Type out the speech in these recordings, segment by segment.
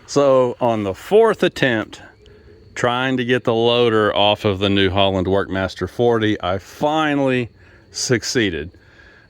So on the fourth attempt, trying to get the loader off of the New Holland Workmaster 40, I finally succeeded.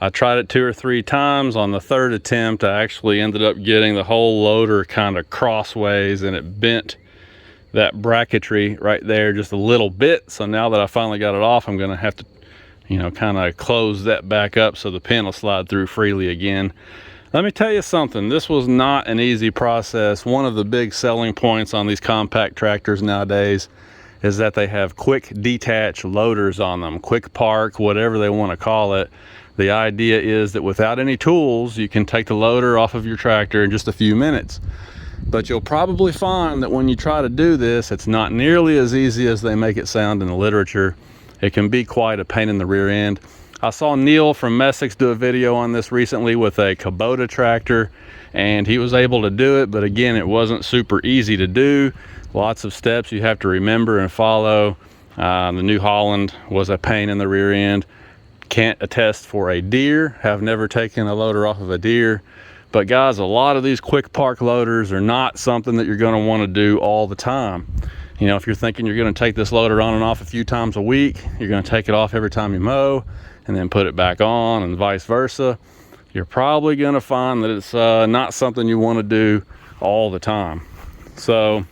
I tried it 2 or 3 times. On the third attempt, I actually ended up getting the whole loader kind of crossways, and it bent that bracketry right there just a little bit. So now that I finally got it off, I'm gonna have to, kind of close that back up so the pin will slide through freely again. Let me tell you something, this was not an easy process. One of the big selling points on these compact tractors nowadays is that they have quick detach loaders on them, quick park, whatever they want to call it. The idea is that without any tools, you can take the loader off of your tractor in just a few minutes. But you'll probably find that when you try to do this, it's not nearly as easy as they make it sound in the literature. It can be quite a pain in the rear end. I saw Neil from Messick's do a video on this recently with a Kubota tractor, and he was able to do it, but again, it wasn't super easy to do. Lots of steps you have to remember and follow. The New Holland was a pain in the rear end. Can't attest for a deer, have never taken a loader off of a deer. But guys, a lot of these quick park loaders are not something that you're going to want to do all the time. If you're thinking you're going to take this loader on and off a few times a week, you're going to take it off every time you mow and then put it back on and vice versa, you're probably going to find that it's not something you want to do all the time. So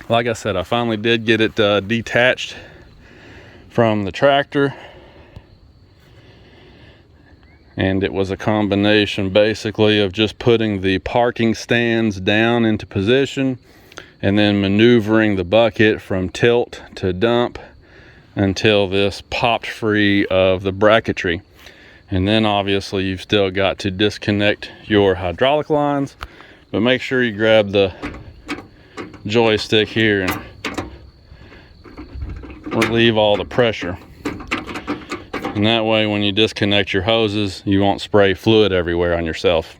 like I said, I finally did get it detached from the tractor, and it was a combination basically of just putting the parking stands down into position and then maneuvering the bucket from tilt to dump until this popped free of the bracketry. And then obviously you've still got to disconnect your hydraulic lines, but make sure you grab the joystick here and relieve all the pressure. And that way when you disconnect your hoses, you won't spray fluid everywhere on yourself.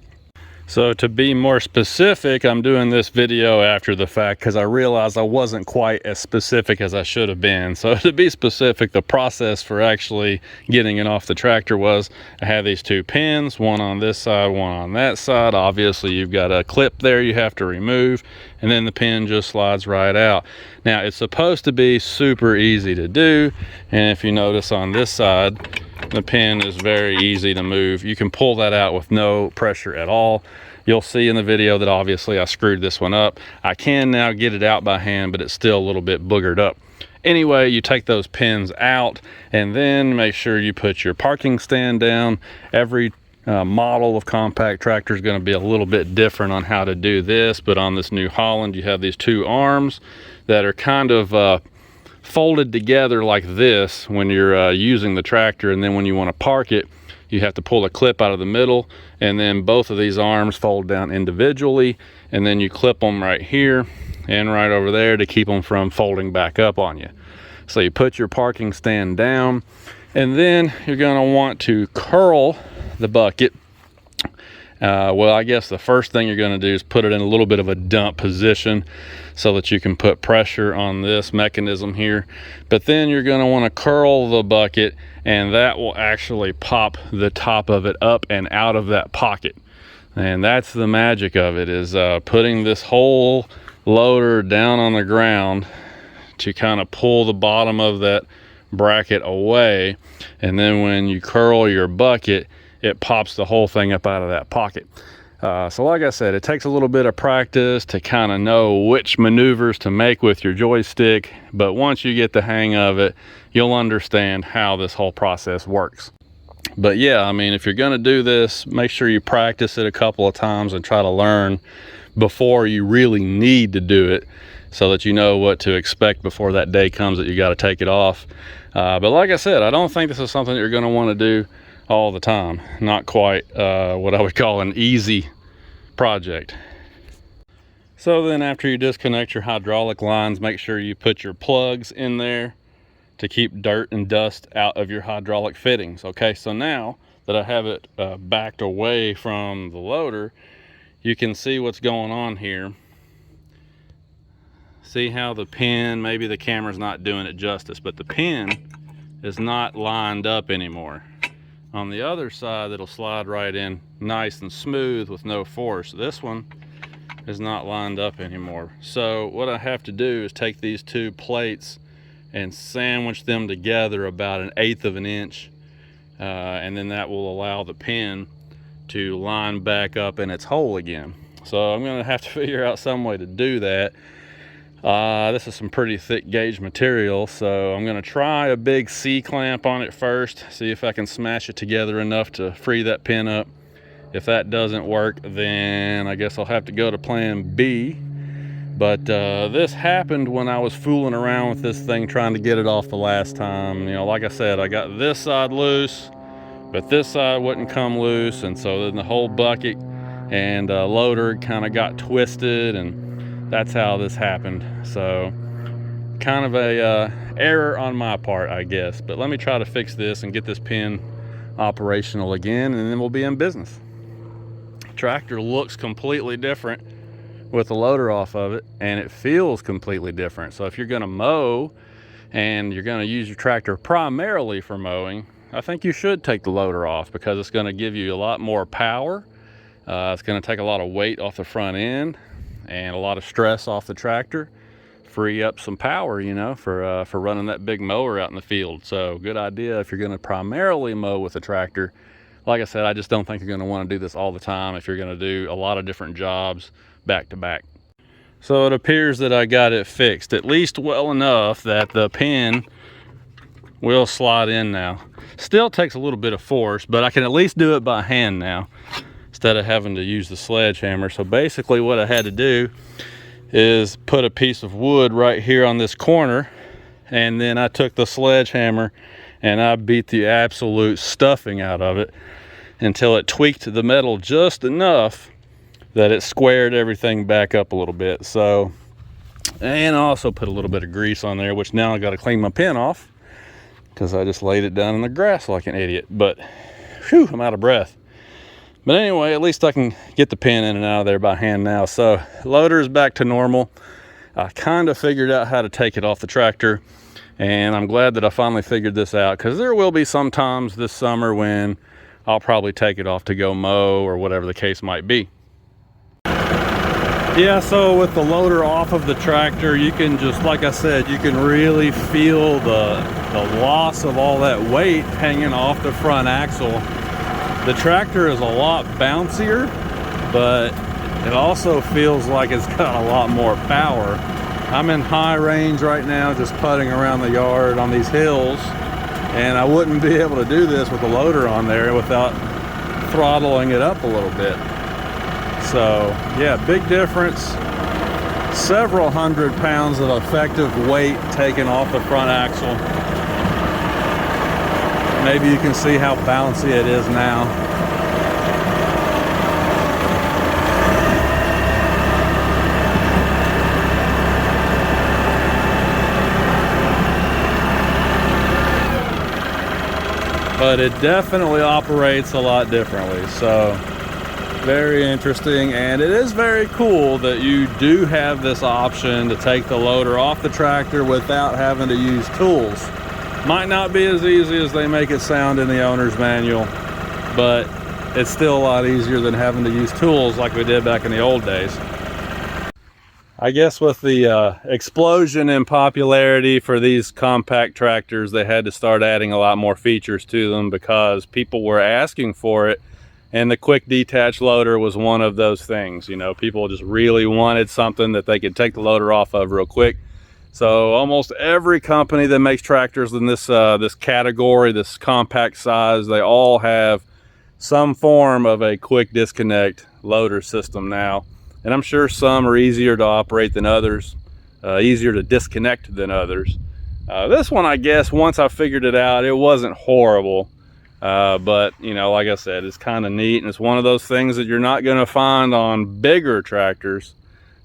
So to be more specific, I'm doing this video after the fact because I realized I wasn't quite as specific as I should have been. So to be specific, the process for actually getting it off the tractor was I have these 2 pins, one on this side, one on that side. Obviously you've got a clip there you have to remove, and then the pin just slides right out. Now it's supposed to be super easy to do, and if you notice on this side, the pin is very easy to move. You can pull that out with no pressure at all. You'll see in the video that obviously I screwed this one up. I can now get it out by hand, but it's still a little bit boogered up. Anyway, you take those pins out and then make sure you put your parking stand down. Every model of compact tractor is going to be a little bit different on how to do this, but on this New Holland, you have these 2 arms that are kind of folded together like this when you're using the tractor, and then when you want to park it, you have to pull a clip out of the middle, and then both of these arms fold down individually, and then you clip them right here and right over there to keep them from folding back up on you. So you put your parking stand down, and then you're going to want to curl the bucket. Well, I guess the first thing you're going to do is put it in a little bit of a dump position so that you can put pressure on this mechanism here. But then you're going to want to curl the bucket, and that will actually pop the top of it up and out of that pocket. And that's the magic of it, is putting this whole loader down on the ground to kind of pull the bottom of that bracket away. And then when you curl your bucket, it pops the whole thing up out of that pocket. So like I said, it takes a little bit of practice to kind of know which maneuvers to make with your joystick, but once you get the hang of it, you'll understand how this whole process works. But yeah, I mean, if you're going to do this, make sure you practice it a couple of times and try to learn before you really need to do it, so that you know what to expect before that day comes that you got to take it off. But like I said, I don't think this is something that you're going to want to do all the time. Not quite what I would call an easy project. So then after you disconnect your hydraulic lines, make sure you put your plugs in there to keep dirt and dust out of your hydraulic fittings. Okay, so now that I have it backed away from the loader, you can see what's going on here. See how the pin, maybe the camera's not doing it justice, but the pin is not lined up anymore. On the other side, it'll slide right in nice and smooth with no force. This one is not lined up anymore. So what I have to do is take these two plates and sandwich them together about 1/8 of an inch, and then that will allow the pin to line back up in its hole again. So I'm going to have to figure out some way to do that. This is some pretty thick gauge material, so I'm going to try a big C-clamp on it first, see if I can smash it together enough to free that pin up. If that doesn't work, then I guess I'll have to go to plan B. But this happened when I was fooling around with this thing trying to get it off the last time. You know, like I said, I got this side loose, but this side wouldn't come loose, and so then the whole bucket and loader kind of got twisted, and that's how this happened. So kind of a error on my part, I guess. But let me try to fix this and get this pin operational again, and then we'll be in business. Tractor looks completely different with the loader off of it, and it feels completely different. So if you're going to mow and you're going to use your tractor primarily for mowing, I think you should take the loader off, because it's going to give you a lot more power. It's going to take a lot of weight off the front end and a lot of stress off the tractor, free up some power, you know, for running that big mower out in the field. So good idea if you're going to primarily mow with a tractor. Like I said, I just don't think you're going to want to do this all the time if you're going to do a lot of different jobs back to back. So it appears that I got it fixed, at least well enough that the pin will slide in now. Still takes a little bit of force, but I can at least do it by hand now instead of having to use the sledgehammer. So basically what I had to do is put a piece of wood right here on this corner, and then I took the sledgehammer and I beat the absolute stuffing out of it until it tweaked the metal just enough that it squared everything back up a little bit. So, and I also put a little bit of grease on there, which now I got to clean my pin off because I just laid it down in the grass like an idiot. But whew, I'm out of breath. But anyway, at least I can get the pin in and out of there by hand now. So loader is back to normal. I kind of figured out how to take it off the tractor, and I'm glad that I finally figured this out, because there will be some times this summer when I'll probably take it off to go mow or whatever the case might be. Yeah, so with the loader off of the tractor, you can just, like I said, you can really feel the loss of all that weight hanging off the front axle. The tractor is a lot bouncier, but it also feels like it's got a lot more power. I'm in high range right now, just putting around the yard on these hills, and I wouldn't be able to do this with the loader on there without throttling it up a little bit. So yeah, big difference. Several hundred pounds of effective weight taken off the front axle. Maybe you can see how bouncy it is now. But it definitely operates a lot differently. So very interesting, and it is very cool that you do have this option to take the loader off the tractor without having to use tools. Might not be as easy as they make it sound in the owner's manual, but it's still a lot easier than having to use tools like we did back in the old days. I guess with the explosion in popularity for these compact tractors, they had to start adding a lot more features to them because people were asking for it. And the quick detach loader was one of those things. You know, people just really wanted something that they could take the loader off of real quick. So almost every company that makes tractors in this this category, this compact size, they all have some form of a quick disconnect loader system now. And I'm sure some are easier to operate than others, easier to disconnect than others. This one, I guess, once I figured it out, it wasn't horrible. But you know, like I said, it's kind of neat, and it's one of those things that you're not going to find on bigger tractors.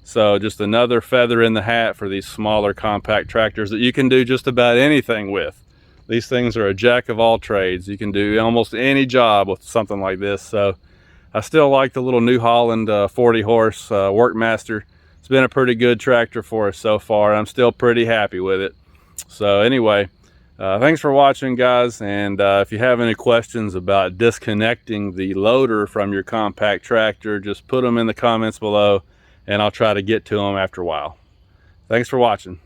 So just another feather in the hat for these smaller compact tractors that you can do just about anything with. These things are a jack of all trades. You can do almost any job with something like this. So I still like the little New Holland 40 horse Workmaster. It's been a pretty good tractor for us so far. I'm still pretty happy with it. So anyway, thanks for watching, guys, and if you have any questions about disconnecting the loader from your compact tractor, just put them in the comments below and I'll try to get to them after a while. Thanks for watching.